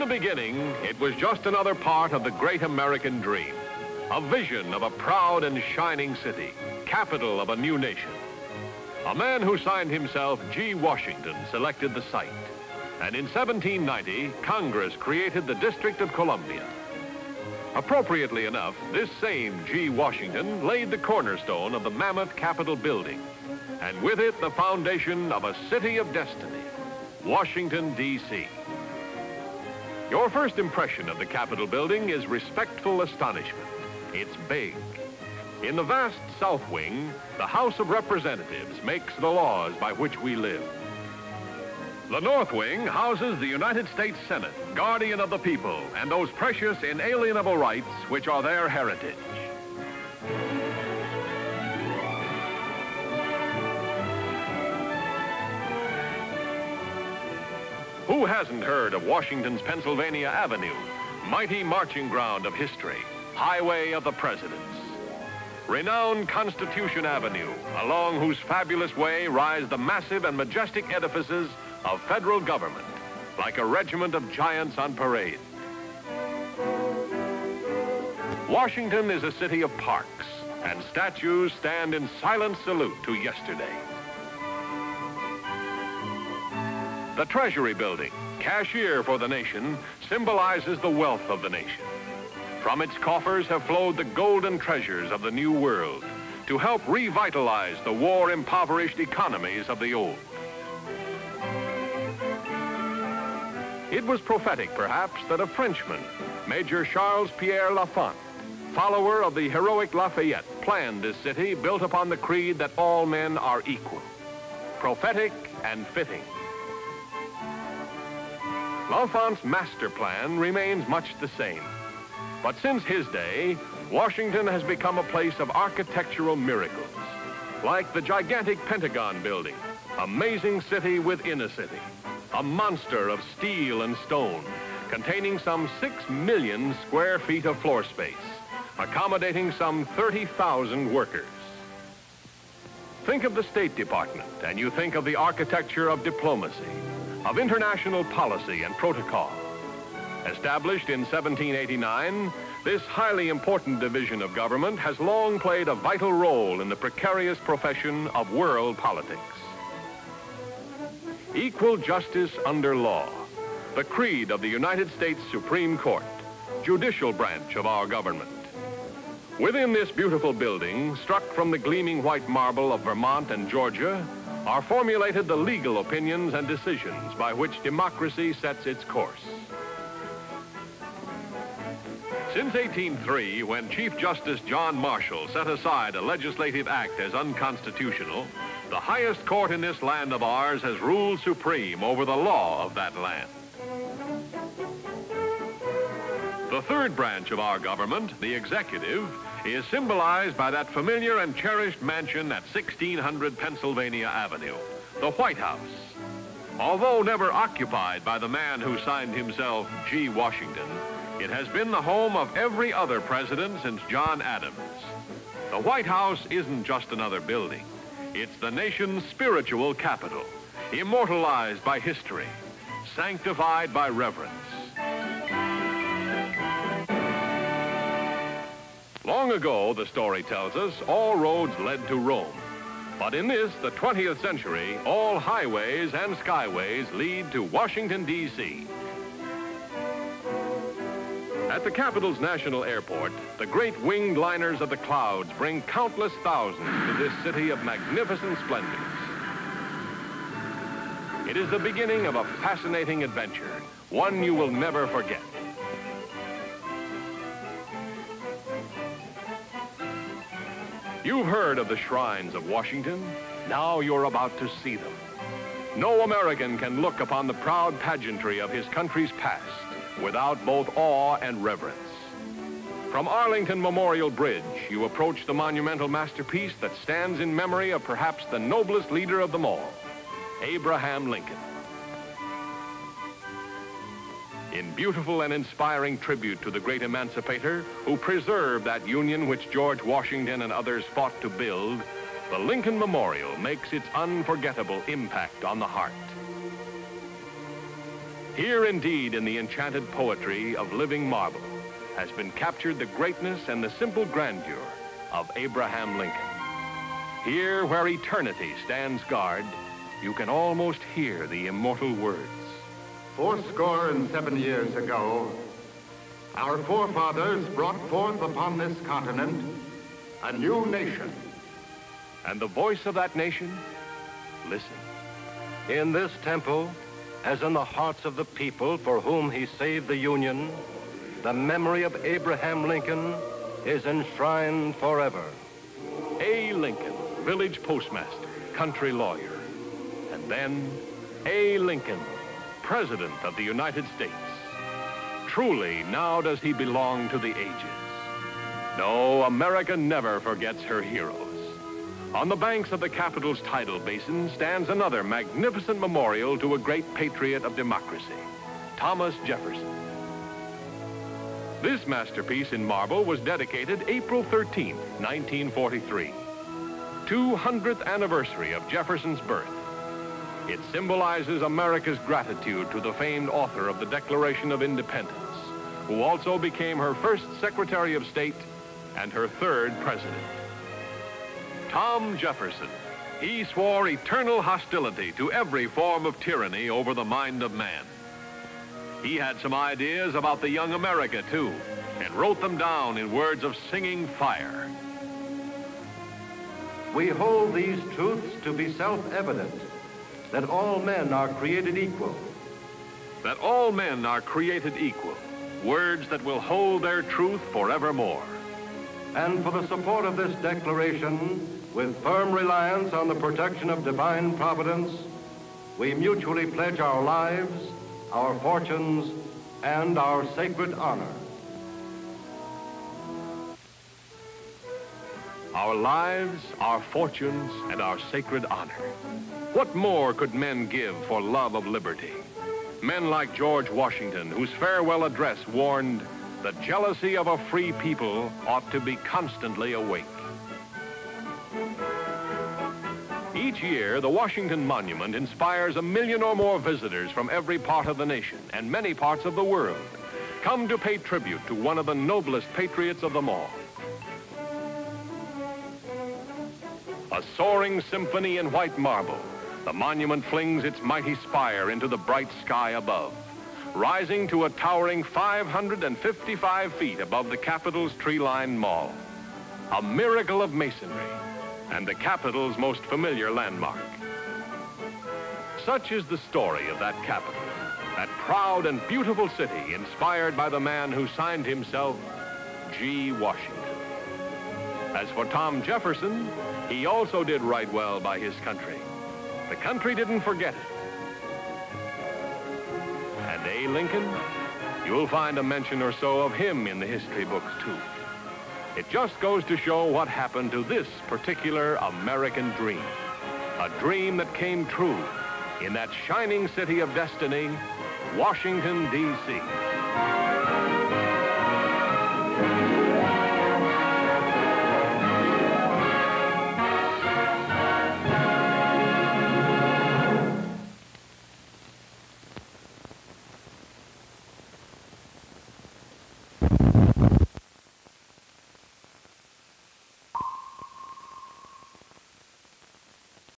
the beginning, it was just another part of the great American dream. A vision of a proud and shining city, capital of a new nation. A man who signed himself G. Washington selected the site. And in 1790, Congress created the District of Columbia. Appropriately enough, this same G. Washington laid the cornerstone of the mammoth Capitol building, and with it the foundation of a city of destiny, Washington, D.C. Your first impression of the Capitol building is respectful astonishment. It's big. In the vast south wing, the House of Representatives makes the laws by which we live. The north wing houses the United States Senate, guardian of the people, and those precious inalienable rights which are their heritage. Who hasn't heard of Washington's Pennsylvania Avenue, mighty marching ground of history, highway of the presidents? Renowned Constitution Avenue, along whose fabulous way rise the massive and majestic edifices of federal government, like a regiment of giants on parade. Washington is a city of parks, and statues stand in silent salute to yesterday. The Treasury Building, cashier for the nation, symbolizes the wealth of the nation. From its coffers have flowed the golden treasures of the new world to help revitalize the war-impoverished economies of the old. It was prophetic, perhaps, that a Frenchman, Major Charles Pierre Lafont, follower of the heroic Lafayette, planned this city built upon the creed that all men are equal. Prophetic and fitting. Lafont's master plan remains much the same. But since his day, Washington has become a place of architectural miracles, like the gigantic Pentagon building, amazing city within a city, a monster of steel and stone, containing some 6 million square feet of floor space, accommodating some 30,000 workers. Think of the State Department, and you think of the architecture of diplomacy, of international policy and protocol. Established in 1789, this highly important division of government has long played a vital role in the precarious profession of world politics. Equal justice under law, the creed of the United States Supreme Court, judicial branch of our government. Within this beautiful building, struck from the gleaming white marble of Vermont and Georgia, are formulated the legal opinions and decisions by which democracy sets its course. Since 1803, when Chief Justice John Marshall set aside a legislative act as unconstitutional, the highest court in this land of ours has ruled supreme over the law of that land. The third branch of our government, the executive, is symbolized by that familiar and cherished mansion at 1600 Pennsylvania Avenue, the White House. Although never occupied by the man who signed himself G. Washington, it has been the home of every other president since John Adams. The White House isn't just another building. It's the nation's spiritual capital, immortalized by history, sanctified by reverence. Long ago, the story tells us, all roads led to Rome. But in this, the 20th century, all highways and skyways lead to Washington, D.C. At the Capitol's National Airport, the great winged liners of the clouds bring countless thousands to this city of magnificent splendors. It is the beginning of a fascinating adventure, one you will never forget. You've heard of the shrines of Washington. Now you're about to see them. No American can look upon the proud pageantry of his country's past without both awe and reverence. From Arlington Memorial Bridge, you approach the monumental masterpiece that stands in memory of perhaps the noblest leader of them all, Abraham Lincoln. In beautiful and inspiring tribute to the great emancipator who preserved that union which George Washington and others fought to build, the Lincoln Memorial makes its unforgettable impact on the heart. Here indeed in the enchanted poetry of living marble has been captured the greatness and the simple grandeur of Abraham Lincoln. Here where eternity stands guard, you can almost hear the immortal words. 87 years ago, our forefathers brought forth upon this continent a new nation. And the voice of that nation, listen. In this temple, as in the hearts of the people for whom he saved the Union, the memory of Abraham Lincoln is enshrined forever. A. Lincoln, village postmaster, country lawyer. And then A. Lincoln, President of the United States. Truly, now does he belong to the ages. No, America never forgets her heroes. On the banks of the Capitol's Tidal Basin stands another magnificent memorial to a great patriot of democracy, Thomas Jefferson. This masterpiece in marble was dedicated April 13th, 1943, 200th anniversary of Jefferson's birth. It symbolizes America's gratitude to the famed author of the Declaration of Independence, who also became her first Secretary of State and her third president. Tom Jefferson, he swore eternal hostility to every form of tyranny over the mind of man. He had some ideas about the young America, too, and wrote them down in words of singing fire. We hold these truths to be self-evident, that all men are created equal. That all men are created equal, words that will hold their truth forevermore. And for the support of this declaration, with firm reliance on the protection of divine providence, we mutually pledge our lives, our fortunes, and our sacred honor. Our lives, our fortunes, and our sacred honor. What more could men give for love of liberty? Men like George Washington, whose farewell address warned, "The jealousy of a free people ought to be constantly awake." Each year, the Washington Monument inspires 1 million or more visitors from every part of the nation and many parts of the world, come to pay tribute to one of the noblest patriots of them all. A soaring symphony in white marble, the monument flings its mighty spire into the bright sky above, rising to a towering 555 feet above the Capitol's tree-lined mall. A miracle of masonry, and the Capitol's most familiar landmark. Such is the story of that Capitol, that proud and beautiful city inspired by the man who signed himself G. Washington. As for Tom Jefferson, he also did right well by his country. The country didn't forget it. And A. Lincoln, you'll find a mention or so of him in the history books, too. It just goes to show what happened to this particular American dream. A dream that came true in that shining city of destiny, Washington, D.C.